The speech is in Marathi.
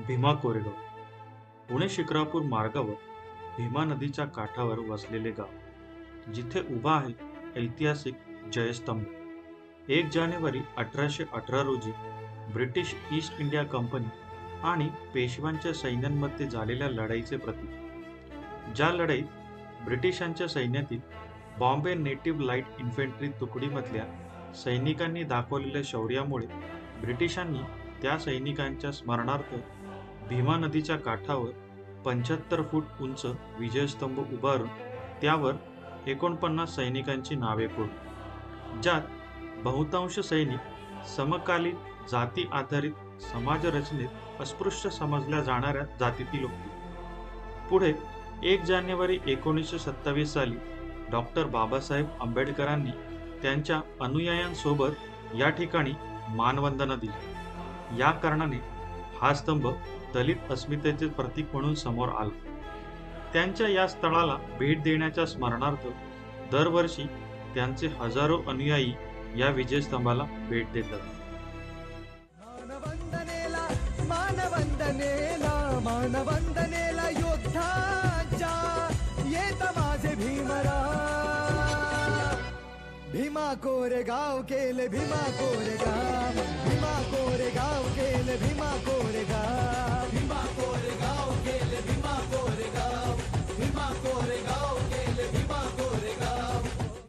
भीमा कोरेगाव पुणे शिक्रापूर मार्गावर भीमा नदीच्या काठावर वसलेले गाव, जिथे उभा आहे ऐतिहासिक जयस्तंभ. 1 जानेवारी 1818 रोजी ब्रिटिश ईस्ट इंडिया कंपनी आणि पेशव्यांच्या सैन्यांमध्ये झालेल्या लढाईचे प्रतीक. ज्या लढाईत ब्रिटिशांच्या सैन्यातील बॉम्बे नेटिव्ह लाईट इन्फंट्री तुकडीमधल्या सैनिकांनी दाखवलेल्या शौर्यामुळे ब्रिटिशांनी त्या सैनिकांच्या स्मरणार्थ भीमा नदीच्या काठावर 75 फूट उंच विजयस्तंभ उभारून त्यावर 49 सैनिकांची नावे कोरली, ज्यात बहुतांश सैनिक समकालीन जाती आधारित समाज रचनेत अस्पृश्य समजल्या जाणाऱ्या जातीतील होते. पुढे 1 जानेवारी 1927 साली डॉक्टर बाबासाहेब आंबेडकरांनी त्यांच्या अनुयायांसोबत या ठिकाणी मानवंदना दिली. या कारणाने हा स्तंभ दलित अस्मितेचे प्रतीक म्हणून समोर आला. त्यांच्या या स्थळाला भेट देण्याच्या स्मरणार्थ दरवर्षी त्यांचे हजारो अनुयायी या विजयस्तंभाला भेट देतात. मानवंदनेला मानवंदनेला मानवंदनेला योद्धाच्या येत माझे भीमराव. भीमा कोरेगाव केले भीमा कोरेगाव.